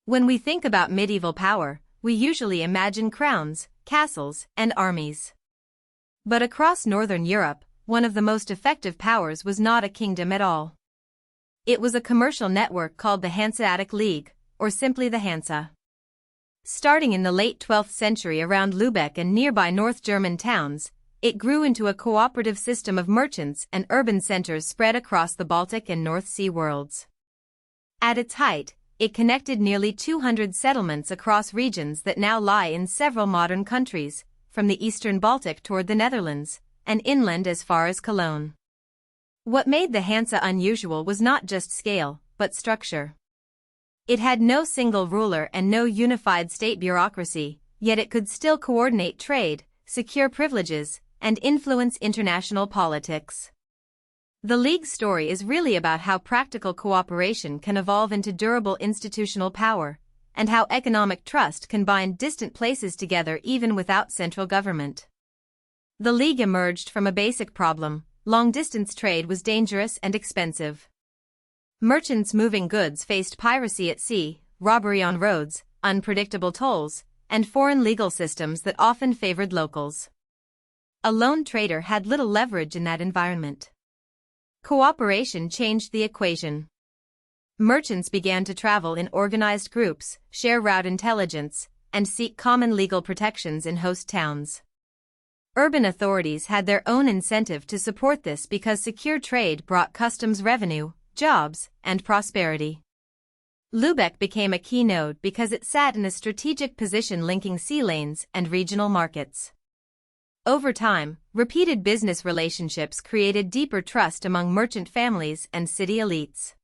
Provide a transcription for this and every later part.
When we think about medieval power, we usually imagine crowns, castles, and armies. But across northern Europe, one of the most effective powers was not a kingdom at all. It was a commercial network called the Hanseatic League, or simply the Hansa. Starting in the late 12th century around Lübeck and nearby North German towns, it grew into a cooperative system of merchants and urban centers spread across the Baltic and North Sea worlds. At its height, it connected nearly 200 settlements across regions that now lie in several modern countries, from the eastern Baltic toward the Netherlands, and inland as far as Cologne. What made the Hansa unusual was not just scale, but structure. It had no single ruler and no unified state bureaucracy, yet it could still coordinate trade, secure privileges, and influence international politics. The League's story is really about how practical cooperation can evolve into durable institutional power, and how economic trust can bind distant places together even without central government. The League emerged from a basic problem: long-distance trade was dangerous and expensive. Merchants moving goods faced piracy at sea, robbery on roads, unpredictable tolls, and foreign legal systems that often favored locals. A lone trader had little leverage in that environment. Cooperation changed the equation. Merchants began to travel in organized groups, share route intelligence, and seek common legal protections in host towns. Urban authorities had their own incentive to support this because secure trade brought customs revenue, jobs, and prosperity. Lübeck became a key node because it sat in a strategic position linking sea lanes and regional markets. Over time, repeated business relationships created deeper trust among merchant families and city elites.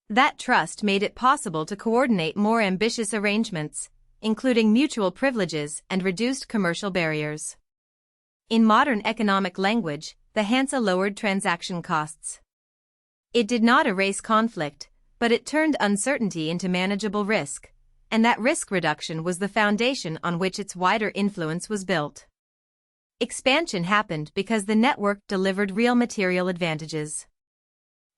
That trust made it possible to coordinate more ambitious arrangements, including mutual privileges and reduced commercial barriers. In modern economic language, the Hansa lowered transaction costs. It did not erase conflict, but it turned uncertainty into manageable risk, and that risk reduction was the foundation on which its wider influence was built. Expansion happened because the network delivered real material advantages.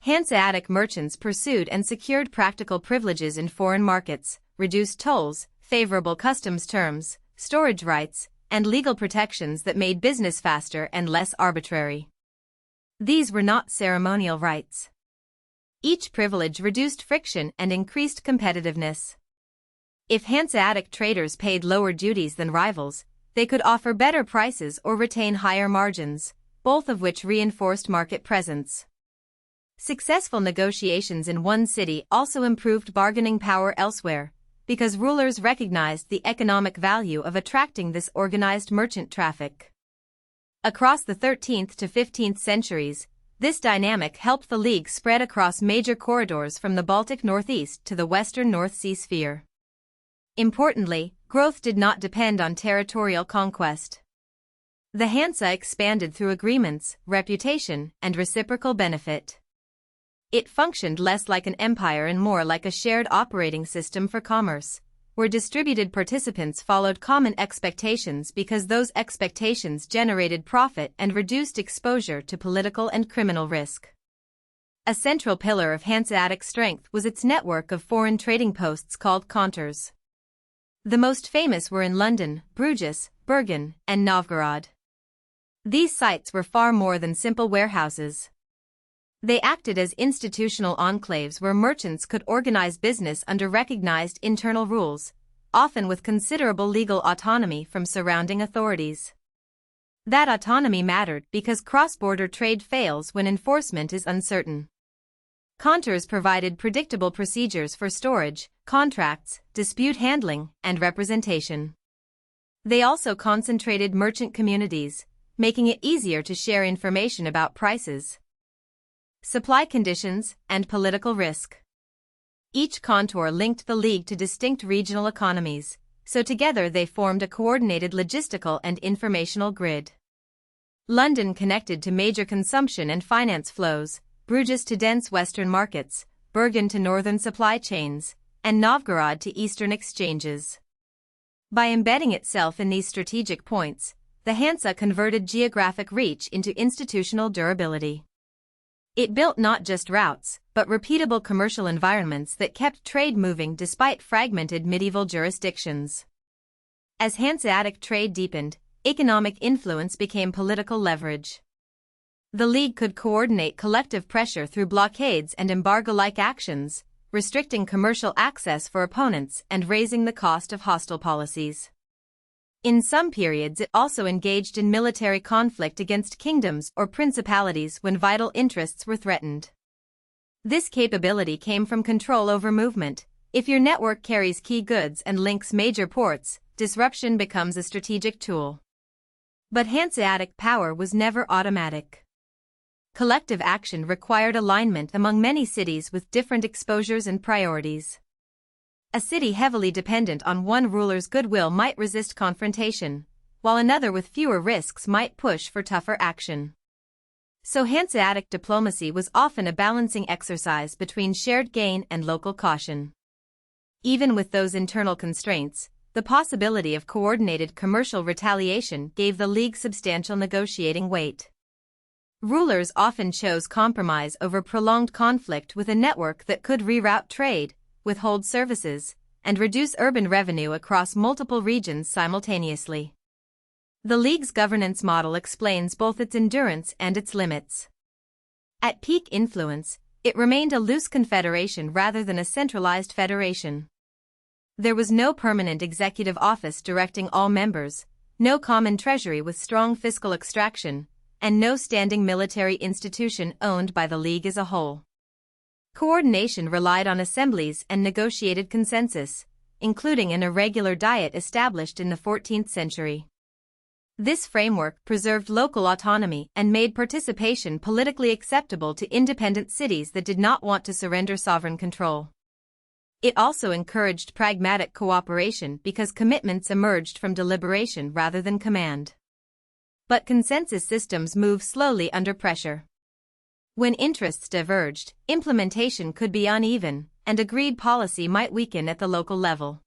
Hanseatic merchants pursued and secured practical privileges in foreign markets, reduced tolls, favorable customs terms, storage rights, and legal protections that made business faster and less arbitrary. These were not ceremonial rights. Each privilege reduced friction and increased competitiveness. If Hanseatic traders paid lower duties than rivals, they could offer better prices or retain higher margins, both of which reinforced market presence. Successful negotiations in one city also improved bargaining power elsewhere, because rulers recognized the economic value of attracting this organized merchant traffic. Across the 13th to 15th centuries, this dynamic helped the League spread across major corridors from the Baltic northeast to the western North Sea sphere. Importantly, growth did not depend on territorial conquest. The Hansa expanded through agreements, reputation, and reciprocal benefit. It functioned less like an empire and more like a shared operating system for commerce, where distributed participants followed common expectations because those expectations generated profit and reduced exposure to political and criminal risk. A central pillar of Hanseatic strength was its network of foreign trading posts called counters. The most famous were in London, Bruges, Bergen, and Novgorod. These sites were far more than simple warehouses. They acted as institutional enclaves where merchants could organize business under recognized internal rules, often with considerable legal autonomy from surrounding authorities. That autonomy mattered because cross-border trade fails when enforcement is uncertain. Counters provided predictable procedures for storage, contracts, dispute handling, and representation. They also concentrated merchant communities, making it easier to share information about prices, supply conditions, and political risk. Each contour linked the League to distinct regional economies, so together they formed a coordinated logistical and informational grid. London connected to major consumption and finance flows, Bruges to dense western markets, Bergen to northern supply chains, and Novgorod to eastern exchanges. By embedding itself in these strategic points, the Hansa converted geographic reach into institutional durability. It built not just routes, but repeatable commercial environments that kept trade moving despite fragmented medieval jurisdictions. As Hanseatic trade deepened, economic influence became political leverage. The League could coordinate collective pressure through blockades and embargo-like actions, restricting commercial access for opponents and raising the cost of hostile policies. In some periods it also engaged in military conflict against kingdoms or principalities when vital interests were threatened. This capability came from control over movement. If your network carries key goods and links major ports, disruption becomes a strategic tool. But Hanseatic power was never automatic. Collective action required alignment among many cities with different exposures and priorities. A city heavily dependent on one ruler's goodwill might resist confrontation, while another with fewer risks might push for tougher action. So Hanseatic diplomacy was often a balancing exercise between shared gain and local caution. Even with those internal constraints, the possibility of coordinated commercial retaliation gave the League substantial negotiating weight. Rulers often chose compromise over prolonged conflict with a network that could reroute trade, withhold services, and reduce urban revenue across multiple regions simultaneously. The League's governance model explains both its endurance and its limits. At peak influence, it remained a loose confederation rather than a centralized federation. There was no permanent executive office directing all members, no common treasury with strong fiscal extraction, and no standing military institution owned by the League as a whole. Coordination relied on assemblies and negotiated consensus, including an irregular diet established in the 14th century. This framework preserved local autonomy and made participation politically acceptable to independent cities that did not want to surrender sovereign control. It also encouraged pragmatic cooperation because commitments emerged from deliberation rather than command. But consensus systems move slowly under pressure. When interests diverged, implementation could be uneven, and agreed policy might weaken at the local level.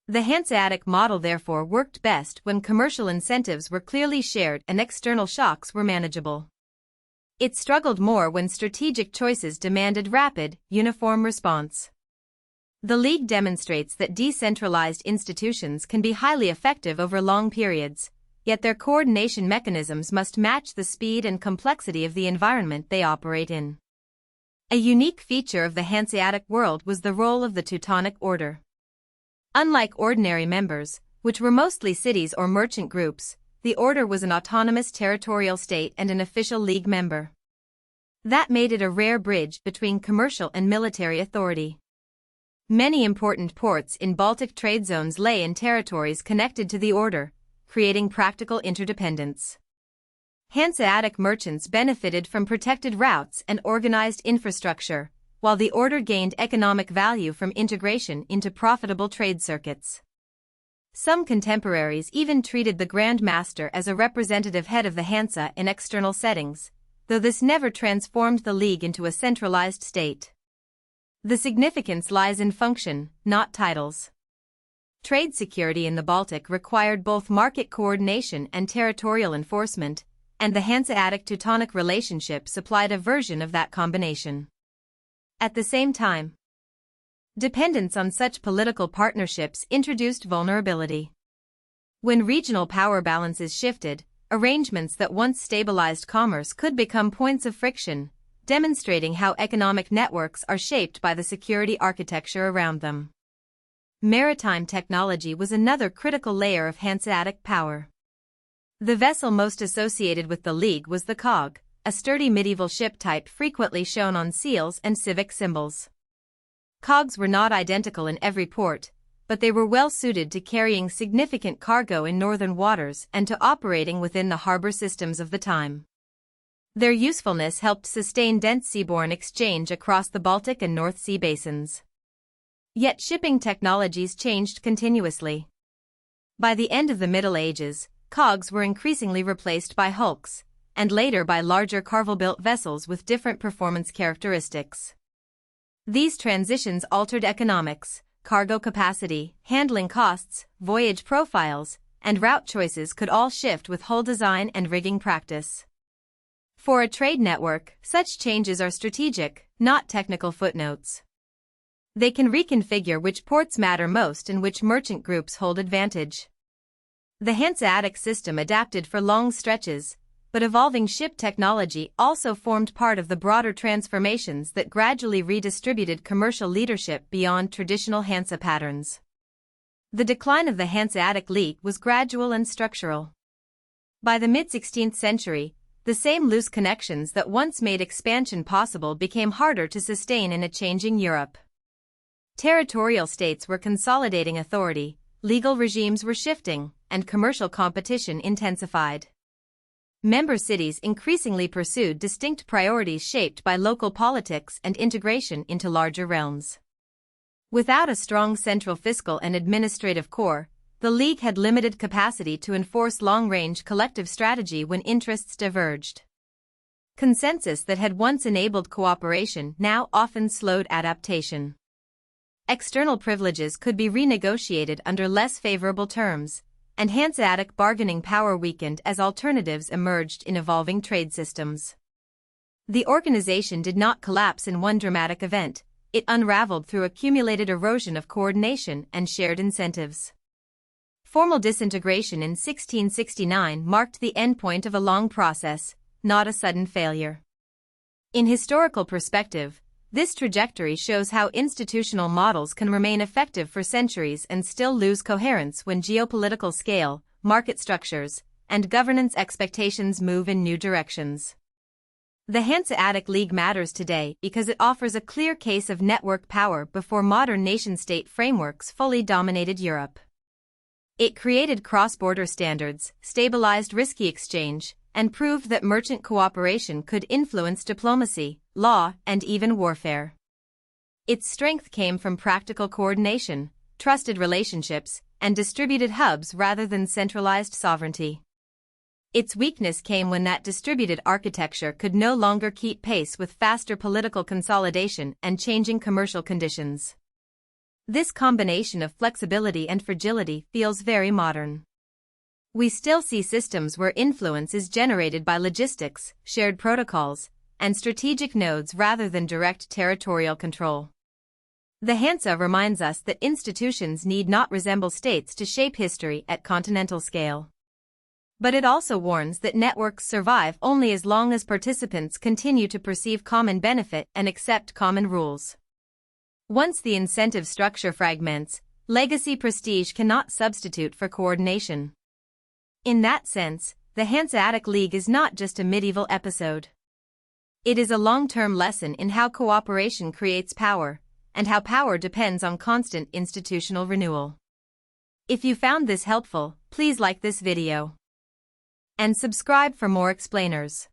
The Hanseatic model therefore worked best when commercial incentives were clearly shared and external shocks were manageable. It struggled more when strategic choices demanded rapid, uniform response. The League demonstrates that decentralized institutions can be highly effective over long periods, yet their coordination mechanisms must match the speed and complexity of the environment they operate in. A unique feature of the Hanseatic world was the role of the Teutonic Order. Unlike ordinary members, which were mostly cities or merchant groups, the order was an autonomous territorial state and an official League member. That made it a rare bridge between commercial and military authority. Many important ports in Baltic trade zones lay in territories connected to the order, creating practical interdependence. Hanseatic merchants benefited from protected routes and organized infrastructure, while the order gained economic value from integration into profitable trade circuits. Some contemporaries even treated the Grand Master as a representative head of the Hansa in external settings, though this never transformed the League into a centralized state. The significance lies in function, not titles. Trade security in the Baltic required both market coordination and territorial enforcement, and the Hanseatic-Teutonic relationship supplied a version of that combination. At the same time, dependence on such political partnerships introduced vulnerability. When regional power balances shifted, arrangements that once stabilized commerce could become points of friction, demonstrating how economic networks are shaped by the security architecture around them. Maritime technology was another critical layer of Hanseatic power. The vessel most associated with the League was the cog, a sturdy medieval ship type frequently shown on seals and civic symbols. Cogs were not identical in every port, but they were well suited to carrying significant cargo in northern waters and to operating within the harbor systems of the time. Their usefulness helped sustain dense seaborne exchange across the Baltic and North Sea basins. Yet shipping technologies changed continuously. By the end of the Middle Ages, cogs were increasingly replaced by hulks, and later by larger carvel-built vessels with different performance characteristics. These transitions altered economics, cargo capacity, handling costs, voyage profiles, and route choices could all shift with hull design and rigging practice. For a trade network, such changes are strategic, not technical footnotes. They can reconfigure which ports matter most and which merchant groups hold advantage. The Hanseatic system adapted for long stretches, but evolving ship technology also formed part of the broader transformations that gradually redistributed commercial leadership beyond traditional Hansa patterns. The decline of the Hanseatic League was gradual and structural. By the mid-16th century, the same loose connections that once made expansion possible became harder to sustain in a changing Europe. Territorial states were consolidating authority, legal regimes were shifting, and commercial competition intensified. Member cities increasingly pursued distinct priorities shaped by local politics and integration into larger realms. Without a strong central fiscal and administrative core, the League had limited capacity to enforce long-range collective strategy when interests diverged. Consensus that had once enabled cooperation now often slowed adaptation. External privileges could be renegotiated under less favorable terms, and Hanseatic bargaining power weakened as alternatives emerged in evolving trade systems. The organization did not collapse in one dramatic event, it unraveled through accumulated erosion of coordination and shared incentives. Formal disintegration in 1669 marked the endpoint of a long process, not a sudden failure. In historical perspective, this trajectory shows how institutional models can remain effective for centuries and still lose coherence when geopolitical scale, market structures, and governance expectations move in new directions. The Hanseatic League matters today because it offers a clear case of network power before modern nation-state frameworks fully dominated Europe. It created cross-border standards, stabilized risky exchange, and proved that merchant cooperation could influence diplomacy, law, and even warfare. Its strength came from practical coordination, trusted relationships, and distributed hubs rather than centralized sovereignty. Its weakness came when that distributed architecture could no longer keep pace with faster political consolidation and changing commercial conditions. This combination of flexibility and fragility feels very modern. We still see systems where influence is generated by logistics, shared protocols, and strategic nodes rather than direct territorial control. The Hansa reminds us that institutions need not resemble states to shape history at continental scale. But it also warns that networks survive only as long as participants continue to perceive common benefit and accept common rules. Once the incentive structure fragments, legacy prestige cannot substitute for coordination. In that sense, the Hanseatic League is not just a medieval episode. It is a long-term lesson in how cooperation creates power, and how power depends on constant institutional renewal. If you found this helpful, please like this video and subscribe for more explainers.